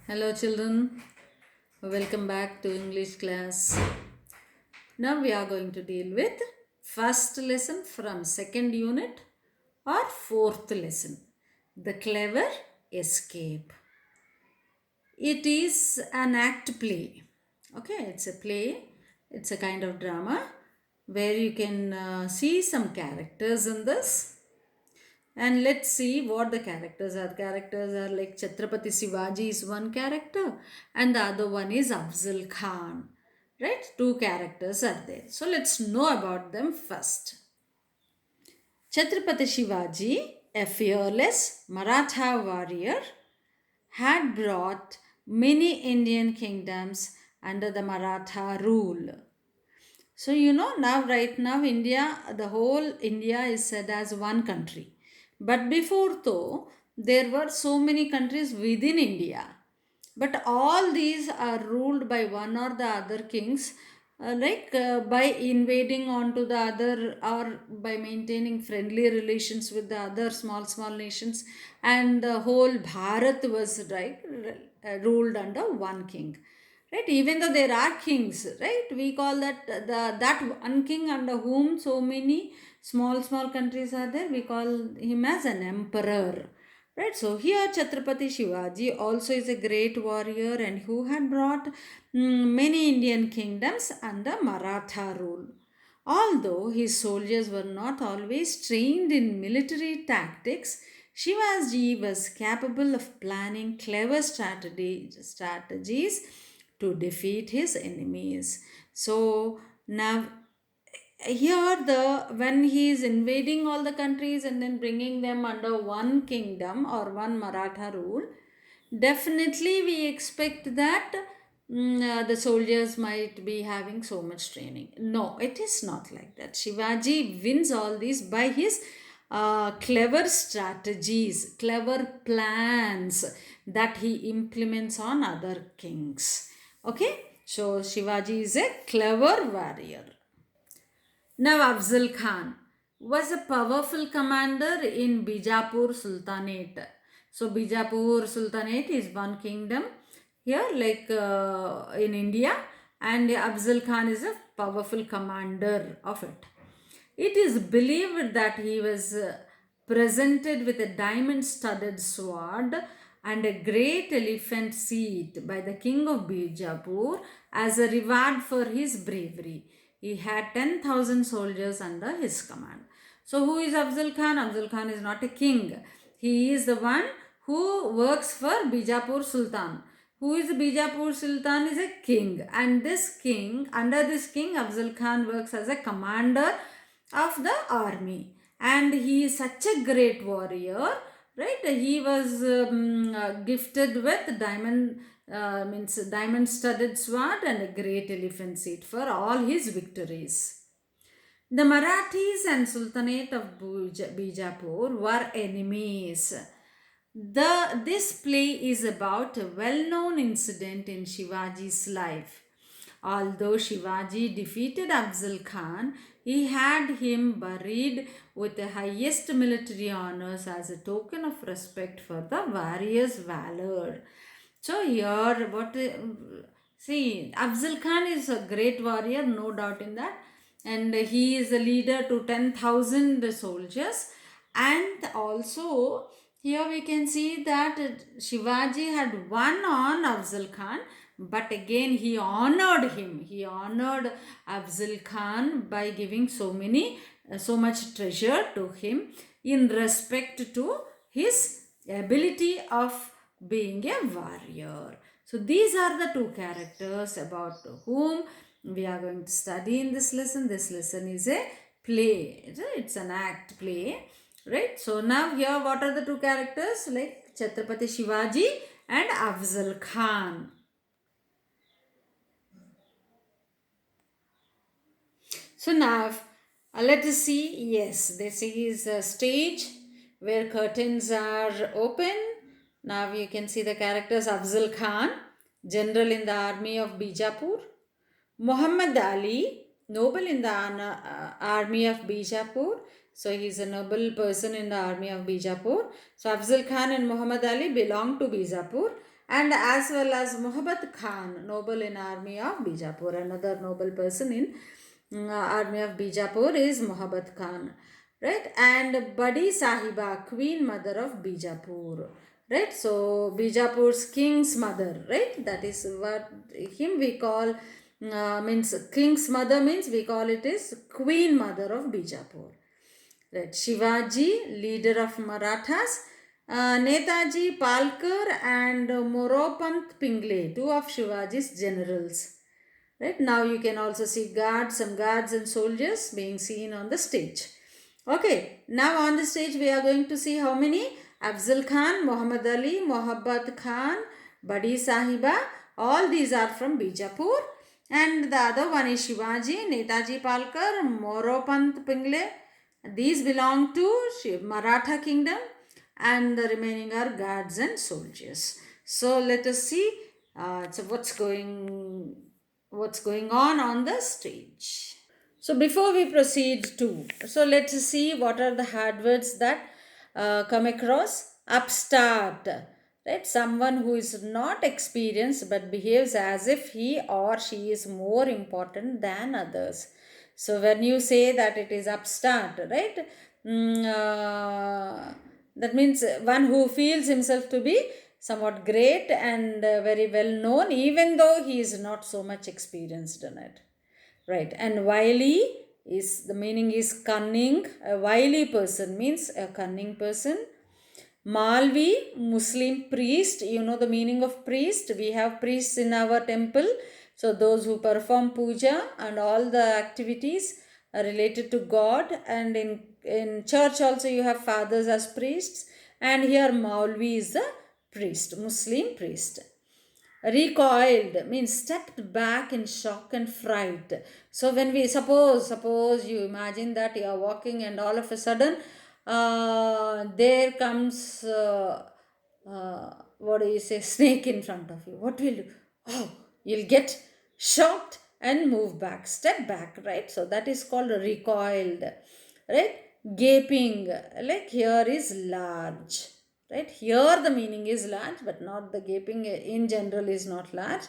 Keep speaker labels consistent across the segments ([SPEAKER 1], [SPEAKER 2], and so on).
[SPEAKER 1] Hello, children. Welcome back to English class. Now we are going to deal with first lesson from second unit or fourth lesson, The Clever Escape. It is an act play. Okay, it's a play. It's a kind of drama where you can see some characters in this. And let's see what the characters are. Characters are like Chhatrapati Shivaji is one character and the other one is Afzal Khan. Right? Two characters are there. So let's know about them first. Chhatrapati Shivaji, a fearless Maratha warrior, had brought many Indian kingdoms under the Maratha rule. So right now India, the whole India is said as one country. But before though, there were so many countries within India. But all these are ruled by one or the other kings, by invading onto the other or by maintaining friendly relations with the other small nations, and the whole Bharat was ruled under one king, right? Even though there are kings, right, we call that that one king under whom so many small countries are there, we call him as an emperor. Right, so here Chhatrapati Shivaji also is a great warrior and who had brought many Indian kingdoms under Maratha rule. Although his soldiers were not always trained in military tactics, Shivaji was capable of planning clever strategies to defeat his enemies. So now here the when he is invading all the countries and then bringing them under one kingdom or one Maratha rule, definitely we expect that the soldiers might be having so much training. No, it is not like that. Shivaji wins all this by his clever strategies, clever plans that he implements on other kings. Okay, so Shivaji is a clever warrior. Now, Afzal Khan was a powerful commander in Bijapur Sultanate. So, Bijapur Sultanate is one kingdom here, in India, and Afzal Khan is a powerful commander of it. It is believed that he was presented with a diamond studded sword and a great elephant seat by the king of Bijapur as a reward for his bravery. He had 10,000 soldiers under his command. So, who is Afzal Khan? Afzal Khan is not a king. He is the one who works for Bijapur Sultan. Who is Bijapur Sultan? Is a king. And this king, under this king, Afzal Khan works as a commander of the army. And he is such a great warrior, right? He was gifted with diamond studded sword and a great elephant seat for all his victories. The Marathis and Sultanate of Bijapur were enemies. This play is about a well-known incident in Shivaji's life. Although Shivaji defeated Afzal Khan, he had him buried with the highest military honors as a token of respect for the warrior's valor. So here, see, Afzal Khan is a great warrior, no doubt in that, and he is a leader to 10,000 soldiers. And also, here we can see that Shivaji had won on Afzal Khan, but again he honored him. He honored Afzal Khan by giving so much treasure to him in respect to his ability of being a warrior. So these are the two characters about whom we are going to study in this lesson. This lesson is a play. It's an act play. Right. So now here what are the two characters like Chhatrapati Shivaji and Afzal Khan. So now let us see. Yes, this is a stage where curtains are open. Now you can see the characters Afzal Khan, general in the army of Bijapur. Muhammad Ali, noble in the army of Bijapur. So he is a noble person in the army of Bijapur. So Afzal Khan and Muhammad Ali belong to Bijapur. and as well as Muhabbat Khan, noble in army of Bijapur. Another noble person in army of Bijapur is Muhabbat Khan, right? And Badi Sahiba, queen mother of Bijapur, right? So Bijapur's king's mother, right? That is what him we call, means king's mother means we call it is queen mother of Bijapur. Right. Shivaji, leader of Marathas, Netaji Palkar and Moropant Pingle, two of Shivaji's generals. Right now you can also see guards, some guards and soldiers being seen on the stage. Okay, now on the stage we are going to see how many? Afzal Khan, Muhammad Ali, Mohabbat Khan, Badi Sahiba, all these are from Bijapur. And the other one is Shivaji, Netaji Palkar, Moropant Pingle. These belong to Maratha kingdom, and the remaining are guards and soldiers. So let us see so what's going on the stage. So before we proceed to, so let's see what are the hard words that come across. Upstart, right? Someone who is not experienced but behaves as if he or she is more important than others. So when you say that it is upstart, right? That means one who feels himself to be somewhat great and very well known, even though he is not so much experienced in it. Right. And wily is, the meaning is cunning. A wily person means a cunning person. Malvi, Muslim priest. You know the meaning of priest. We have priests in our temple. So those who perform puja and all the activities are related to God. And in church also you have fathers as priests. And here Maulvi is the priest, Muslim priest. Recoiled means stepped back in shock and fright. So when we suppose you imagine that you are walking and all of a sudden there comes what do you say, snake in front of you, what will you, oh, you'll get shocked and move back, step back, right? So that is called recoiled, right? Gaping, like here is large, right? Here the meaning is large, but not the gaping in general is not large,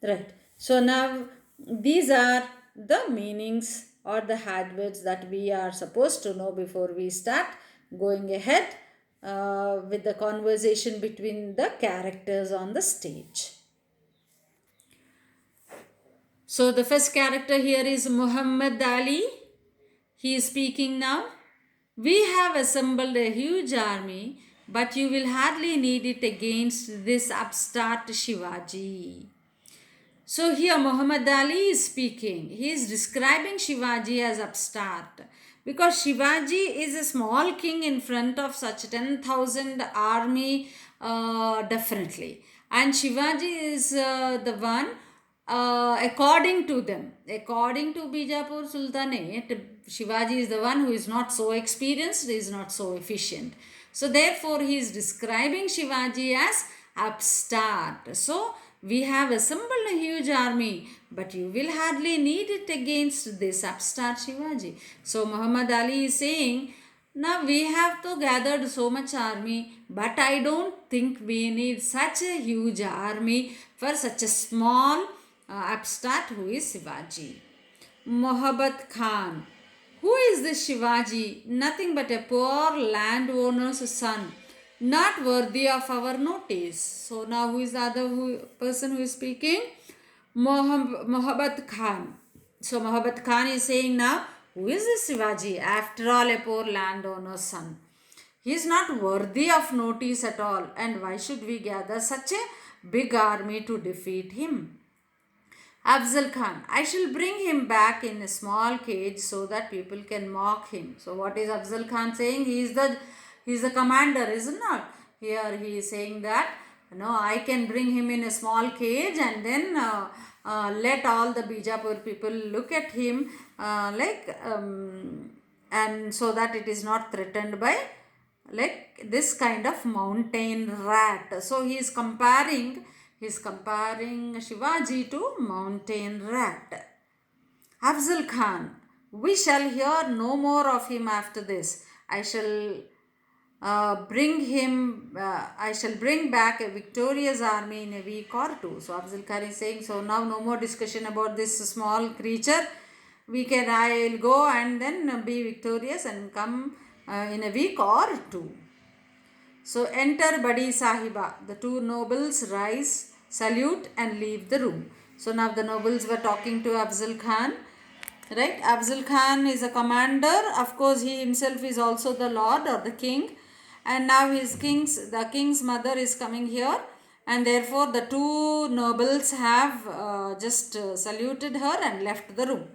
[SPEAKER 1] right? So now these are the meanings or the hard words that we are supposed to know before we start going ahead with the conversation between the characters on the stage. So the first character here is Muhammad Ali. He is speaking now. We have assembled a huge army, but you will hardly need it against this upstart Shivaji. So here Muhammad Ali is speaking. He is describing Shivaji as upstart because Shivaji is a small king in front of such 10,000 army, definitely. And Shivaji is the one, according to them, according to Bijapur Sultanate, Shivaji is the one who is not so experienced, is not so efficient. So therefore he is describing Shivaji as upstart. So we have assembled a huge army, but you will hardly need it against this upstart Shivaji. So Muhammad Ali is saying, now we have to gather so much army, but I don't think we need such a huge army for such a small upstart who is Shivaji. Mohabbat Khan. Who is this Shivaji? Nothing but a poor landowner's son, not worthy of our notice. So now who is the other person who is speaking? Mohabbat Khan. So Mohabbat Khan is saying now, who is this Shivaji? After all, a poor landowner's son. He is not worthy of notice at all. And why should we gather such a big army to defeat him? Afzal Khan, I shall bring him back in a small cage so that people can mock him. So what is Afzal Khan saying? He is the commander, isn't it? Here he is saying that no, I can bring him in a small cage and then let all the Bijapur people look at him and so that it is not threatened by like this kind of mountain rat. So he is comparing Shivaji to mountain rat. Afzal Khan, we shall hear no more of him after this. I shall I shall bring back a victorious army in a week or two. So Afzal Khan is saying, so now no more discussion about this small creature. I will go and then be victorious and come in a week or two. So enter Badi Sahiba. The two nobles rise, salute and leave the room. So now the nobles were talking to Afzal Khan. Right? Afzal Khan is a commander. Of course, he himself is also the lord or the king. And now the king's mother is coming here. And therefore, the two nobles have just saluted her and left the room.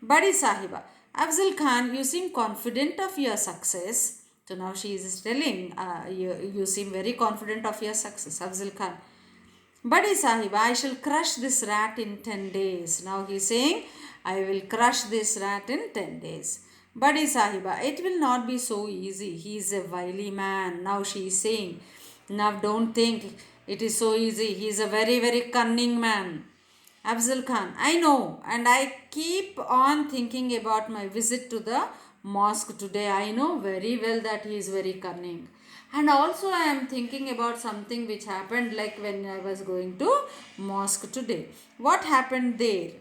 [SPEAKER 1] Badi Sahiba, Afzal Khan, you seem confident of your success. So now she is telling, you seem very confident of your success, Afzal Khan. Badi Sahiba, I shall crush this rat in 10 days. Now he is saying, I will crush this rat in 10 days. Badi Sahiba, it will not be so easy. He is a wily man. Now she is saying, now don't think it is so easy. He is a very, very cunning man. Afzal Khan, I know, and I keep on thinking about my visit to the mosque today. I know very well that he is very cunning. And also, I am thinking about something which happened like when I was going to mosque today. What happened there?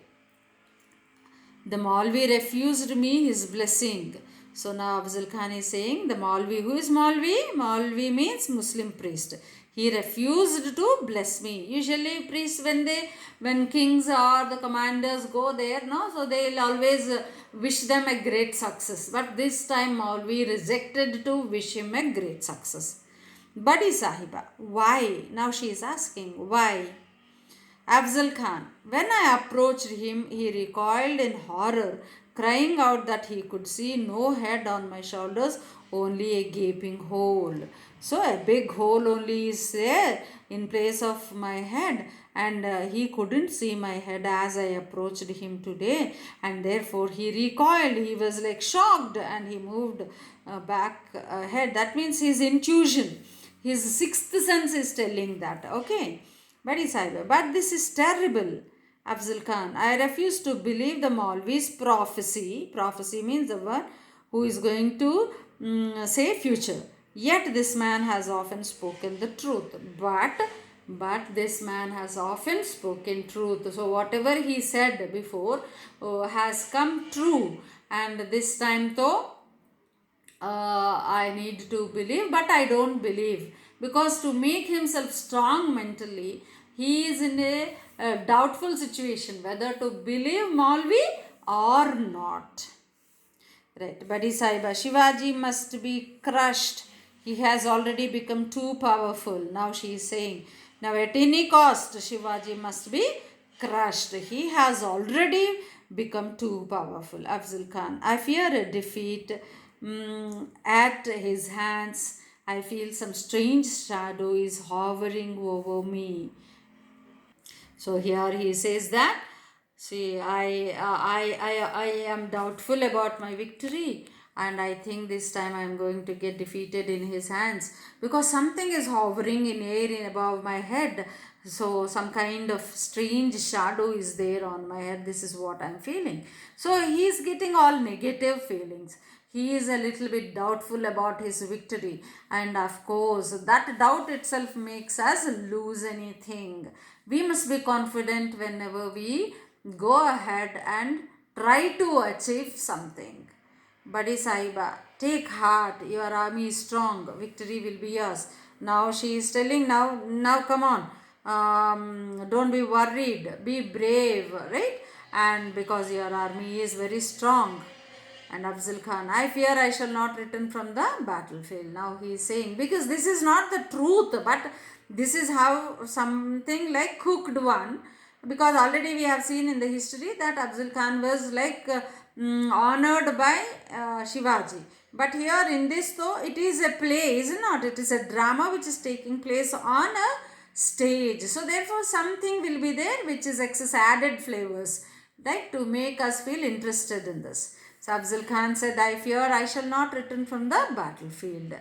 [SPEAKER 1] The Maulvi refused me his blessing. So now Afzal Khan is saying the Maulvi. Who is Maulvi? Maulvi means Muslim priest. He refused to bless me. Usually priests when kings or the commanders go there, no, so they will always wish them a great success. But this time Maulvi rejected to wish him a great success. Badi Sahiba, why? Now she is asking, why? Afzal Khan. When I approached him, he recoiled in horror, crying out that he could see no head on my shoulders, only a gaping hole. So, a big hole only is there in place of my head, and he couldn't see my head as I approached him today, and therefore he recoiled. He was like shocked and he moved back ahead. That means his intuition, his sixth sense is telling that. Okay. Badi Sahiba, but this is terrible. Afzal Khan, I refuse to believe the Maulvi's prophecy. Prophecy means the one who is going to say future. Yet this man has often spoken the truth. But this man has often spoken truth. So whatever he said before has come true. And this time though, I need to believe, but I don't believe. Because to make himself strong mentally, he is in a doubtful situation whether to believe Maulvi or not. Right, Badi Sahiba, Shivaji must be crushed. He has already become too powerful. Now she is saying, now at any cost, Shivaji must be crushed. He has already become too powerful. Afzal Khan, I fear a defeat at his hands. I feel some strange shadow is hovering over me. So here he says that, see, I am doubtful about my victory, and I think this time I am going to get defeated in his hands, because something is hovering in air in above my head. So some kind of strange shadow is there on my head. This is what I am feeling. So he is getting all negative feelings. He is a little bit doubtful about his victory, and of course that doubt itself makes us lose anything. We must be confident whenever we go ahead and try to achieve something. Badi Sahiba, take heart, your army is strong, victory will be yours. Now she is telling, now come on, don't be worried, be brave, right? And because your army is very strong. And Afzal Khan, I fear I shall not return from the battlefield. Now he is saying, because this is not the truth, but this is how something like cooked one. Because already we have seen in the history that Afzal Khan was like honored by Shivaji. But here in this though, it is a play, is it not? It is a drama which is taking place on a stage. So therefore something will be there which is excess added flavors, right, to make us feel interested in this. So Afzal Khan said, I fear I shall not return from the battlefield.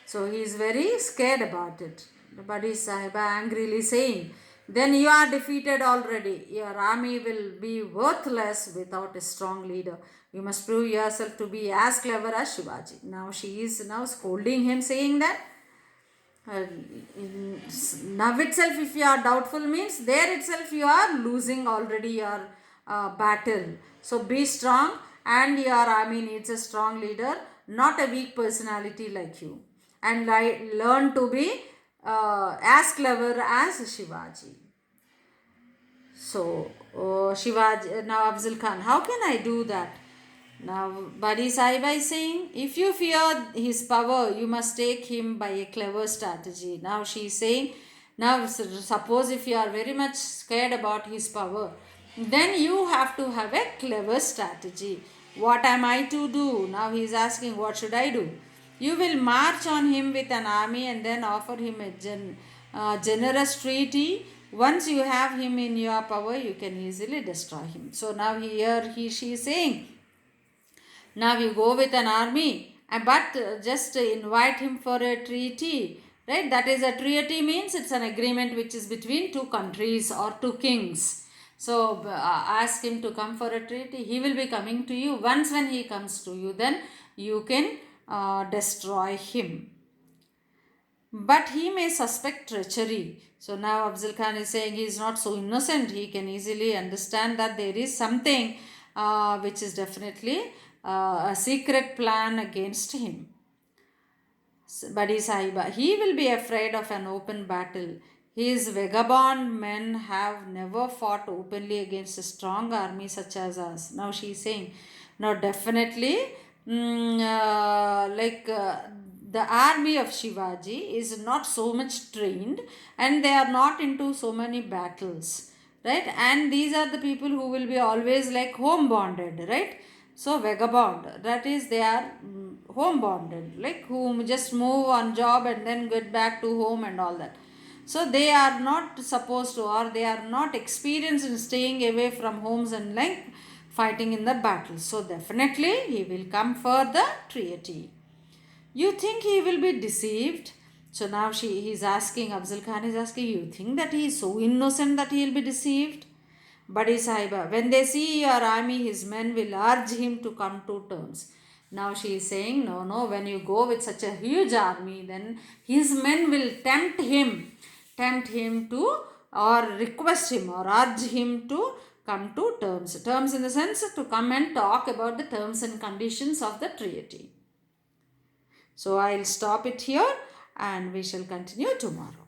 [SPEAKER 1] So he is very scared about it. Badi Sahiba angrily saying, then you are defeated already. Your army will be worthless without a strong leader. You must prove yourself to be as clever as Shivaji. Now she is now scolding him, saying that now itself, if you are doubtful, means there itself you are losing already your battle. So be strong, and your army needs a strong leader, not a weak personality like you. And learn to be as clever as Shivaji. So, Shivaji, now Afzal Khan, how can I do that? Now, Badi Sahiba is saying, if you fear his power, you must take him by a clever strategy. Now, she is saying, now suppose if you are very much scared about his power, then you have to have a clever strategy. What am I to do? Now he is asking, what should I do? You will march on him with an army and then offer him a generous treaty. Once you have him in your power, you can easily destroy him. So now here she is saying, now you go with an army, but just invite him for a treaty, right? That is, a treaty means it's an agreement which is between two countries or two kings. So ask him to come for a treaty. He will be coming to you. Once when he comes to you, then you can destroy him. But he may suspect treachery. So now Afzal Khan is saying he is not so innocent. He can easily understand that there is something which is definitely a secret plan against him. Badi Sahiba, he will be afraid of an open battle. His vagabond men have never fought openly against a strong army such as us. Now she is saying, now definitely, the army of Shivaji is not so much trained, and they are not into so many battles, right? And these are the people who will be always like home bonded, right? So vagabond, that is, they are home bonded, like who just move on job and then get back to home and all that. So they are not supposed to, or they are not experienced in staying away from homes and like fighting in the battle. So definitely he will come for the treaty. You think he will be deceived? So now he's asking, Afzal Khan is asking, you think that he is so innocent that he will be deceived? Badi Sahiba, when they see your army, his men will urge him to come to terms. Now she is saying, no, when you go with such a huge army, then his men will tempt him to, or request him, or urge him to come to terms. Terms in the sense to come and talk about the terms and conditions of the treaty. So I'll stop it here and we shall continue tomorrow.